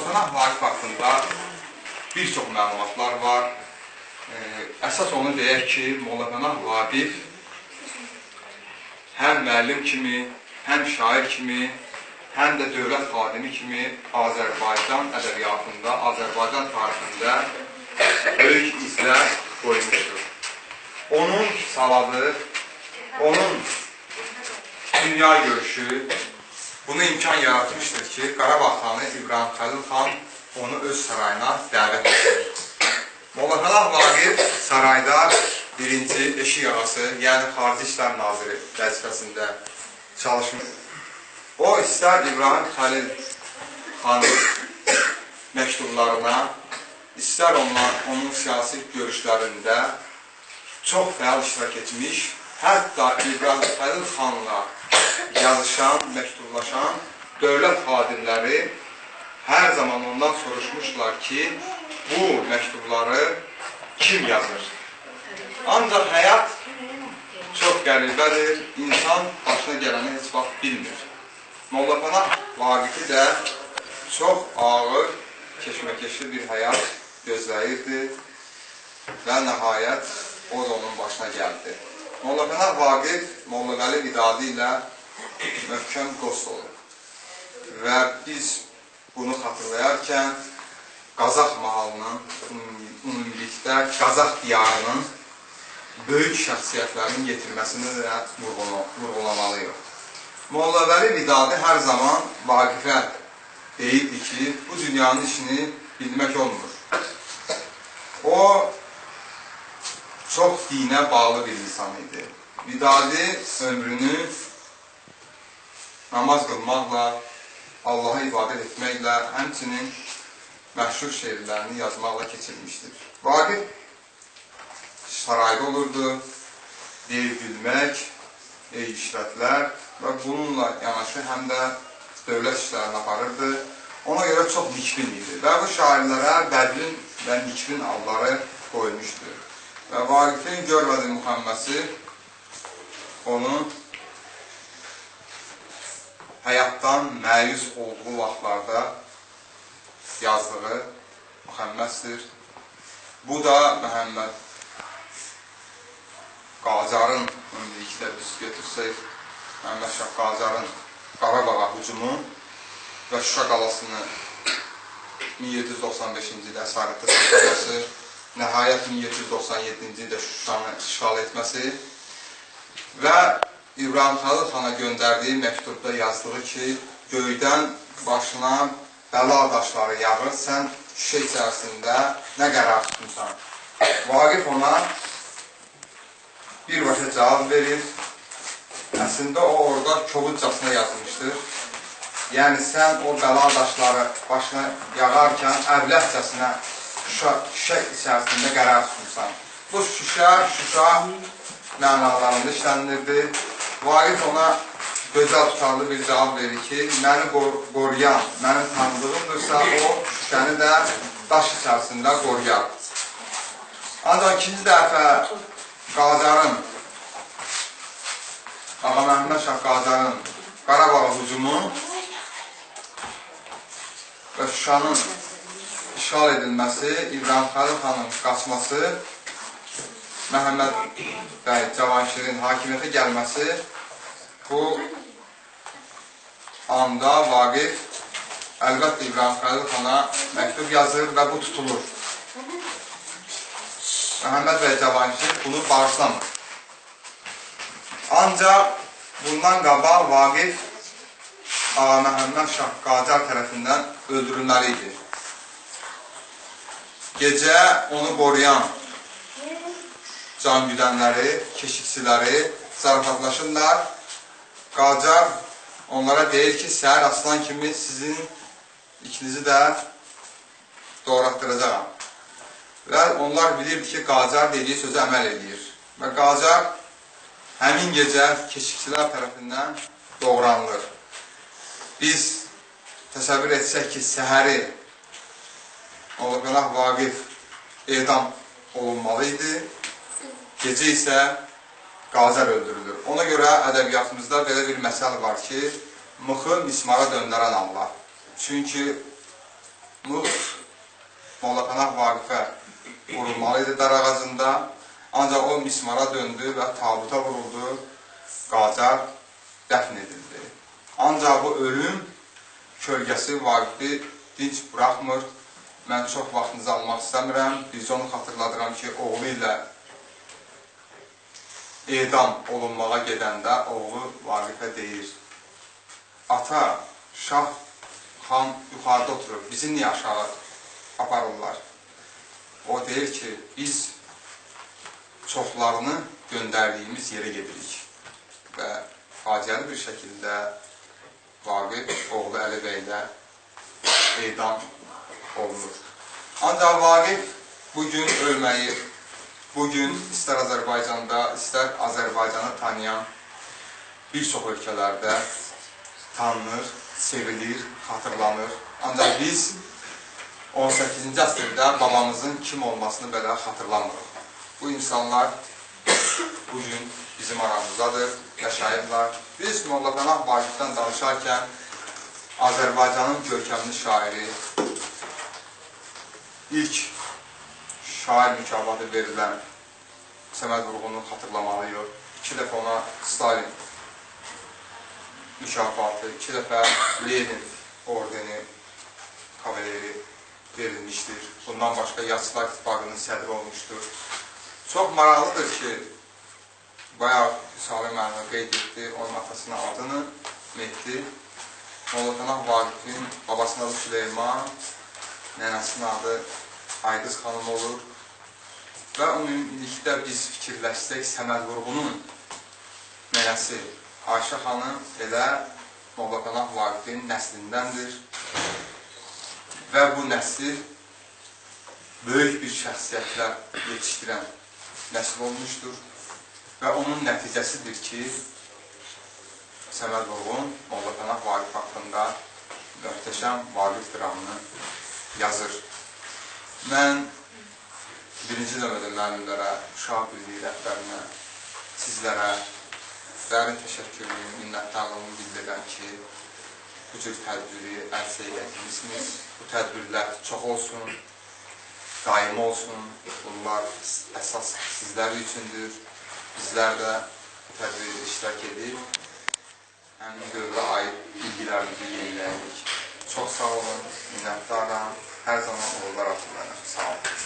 Pənah Vaqif haqqında bir çox məlumatlar var. Əsas onu deyək ki, Molla Pənah Vaqif həm müəllim kimi, həm şair kimi, həm də dövlət xadimi kimi Azərbaycan ədəbiyyatında, Azərbaycan tarixində böyük izlər qoymuşdur. Onun savadı, onun dünya görüşü bunu imkan yaratmışdır ki, Qarabağ xanı İbrahim Xəlil xan onu öz sarayına dəvət edir. Molla Pənah Vaqif sarayda birinci eşik ağası, yəni Xarici İşlər Naziri vəzifəsində çalışmış. O, istər İbrahim Xəlil xanın məktublarına, istər onun siyasi görüşlərində çox fəal iştirak etmiş, hətta İbrahim Xəlil xanla yazışan, məktublaşan dövlət xadimləri hər zaman ondan soruşmuşlar ki, bu məktubları kim yazır? Ancaq həyat çox qəribədir, insan başına gələni heç vaxt bilmir. Molla Pənah Vaqifi də çox ağır, keşməkeşli bir həyat gözləyirdi və nəhayət o da onun başına gəldi. Molla Pənah Vaqif Molla Vəli Vidadi ilə möhkəm dost olur və biz bunu xatırlayarkən Qazax mahalının, ümumilikdə Qazax diyarının böyük şəxsiyyətlərin yetirməsini də vurğulamalıyıq. Molla Vəli Vidadi hər zaman Vaqifə deyirdi ki, bu dünyanın işini bilmək olmur. O, çox dinə bağlı bir insan idi. Vidadi ömrünü namaz qılmaqla, Allaha ibadət etməklə, həmçinin məşhur şeirlərini yazmaqla keçirmişdir. Vaqif sarayda olurdu, deyir gülmək, işrətlər və bununla yanaşı həm də dövlət işlərini aparırdı. Ona görə çox nikbin idi və bu şairlərə bədlin və nikbin adları qoymuşdur. Və Vaqifin görmədiyi müxəmməsi onu həyatdan məyus olduğu vaxtlarda yazdığı müxəmməsdir. Bu da Məhəmməd Qacarın, ümumilikdə biz götürsək, Məhəmməd Şah Qacarın Qarabağa hücumu və Şuşa qalasını 1795-ci ildə əsarətdə saxlaması, nəhayət 1797-ci ildə Şuşanı işğal etməsi və İbrahim Xəlil xana göndərdiyi məktubda yazdığı ki, göydən başına bəla daşları yağır, sən şüşə içərisində nə qərar tutmuşsan? Vaqif ona birbaşa cavab verir. Əslində o orada kobudcasına yazmışdır. Yəni sən o bəla daşları başına yağarkən əvləhcəsinə şüşə içərisində qərar tutmuşsan. Bu şüşa mənalarında işlənilirdi. Vaqif ona gözəl tutarlı bir cavab verir ki, məni qoruyan, mənim tanıdığımdırsa, o şüşəni də daş içərisində qoruyar. Ancaq ikinci dəfə Qacarın, Ağa Məhəmməd Şah Qacarın Qarabağa hücumu və Şuşanın işğal edilməsi, İbrahim Xəlil xanın qaçması, Məhəmməd bəy Cavanşirin hakimiyyətə gəlməsi, bu anda Vaqif əlbəttə İbrahim Xəlil xana məktub yazır və bu tutulur. Məhəmməd bəy Cavanşir bunu bağışlamır. Ancaq bundan qabaq Vaqif Ağa Məhəmməd Şah Qacar tərəfindən öldürülməli idi. Gecə onu qoruyan can güdənləri, keşikçiləri zarafatlaşırlar. Qacar onlara deyir ki, səhər aslan kimi sizin ikinizi də doğratdıracağam. Və onlar bilirdi ki, Qacar dediyi sözə əməl edir. Və Qacar həmin gecə keşikçilər tərəfindən doğranılır. Biz təsəvvür etsək ki, səhəri Molla Pənah Vaqif edam olunmalı idi. Gecə isə Qacar öldürülür. Ona görə ədəbiyyatımızda belə bir məsələ var ki, mıxı mismara döndərən Allah. Çünki Molla Pənah Vaqifə vurulmalı idi dar ağacında. Ancaq o mismara döndü və tabuta vuruldu. Qacar dəfn edildi. Ancaq bu ölüm kölgəsi Vaqifi dinç buraxmır. Mən çox vaxtınızı almaq istəmirəm. Biz onu xatırladıram ki, oğlu ilə edam olunmağa gedəndə oğlu Vaqifə deyir: ata, şah, xan yuxarıda oturur, bizi niyə aşağı aparırlar? O deyir ki, biz çoxlarını göndərdiyimiz yerə gedirik. Və faciəli bir şəkildə Vaqif oğlu Əli bəylə edam olunur. Ancaq Vaqif bugün ölməyi, bugün istər Azərbaycanda, istər Azərbaycanı tanıyan bir çox ölkələrdə tanınır, sevilir, xatırlanır. Ancaq biz 18-ci əsrdə babamızın kim olmasını belə xatırlamırıq. Bu insanlar bugün bizim aramızdadır, yaşayırlar. Biz Molla Pənah Vaqifdən danışarkən Azərbaycanın görkəmli şairi, ilk şair mükafatı verilən Səməd Vurğunu xatırlamalıyıq. 2 dəfə ona Stalin mükafatı, 2 dəfə Lenin ordeni, kavaleri verilmişdir. Bundan başqa Yazıçılar İttifaqının sədri olmuşdur. Çox maraqlıdır ki, bayaq Salim müəllimə qeyd etdi, onun atasının adını Mehdi, Molla Pənah Vaqifin babasının adı Süleyman, nənəsinin adı Aydız xanım olur. Və ümumilikdə biz fikirləşsək, Səməd Vurğunun nənəsi Ayşə xanım elə Molla Pənah Vaqifin nəslindəndir. Və bu nəsil böyük bir şəxsiyyətlər yetişdirən nəsil olmuşdur. Və onun nəticəsidir ki, Səməd Vurğun Molla Pənah Vaqif haqqında möhtəşəm Vaqif dramını yazır. Mən birinci növbədə müəllimlərə, uşaq birliyi rəhbərinə, sizlərə dərin təşəkkürlüyüm, minnətdarlığımı bildirirəm ki, bu cür tədbiri əlsə edilmişsiniz. Bu tədbirlər çox olsun, daim olsun. Bunlar əsas sizlər üçündür. Bizlər də bu tədbirdə iştirak edib, həmin dövrə aid bilgilərimizi yeniləyirik. Çox sağ olun, minnətdaram. Hər zaman oğullar atılırım. Sağ olun.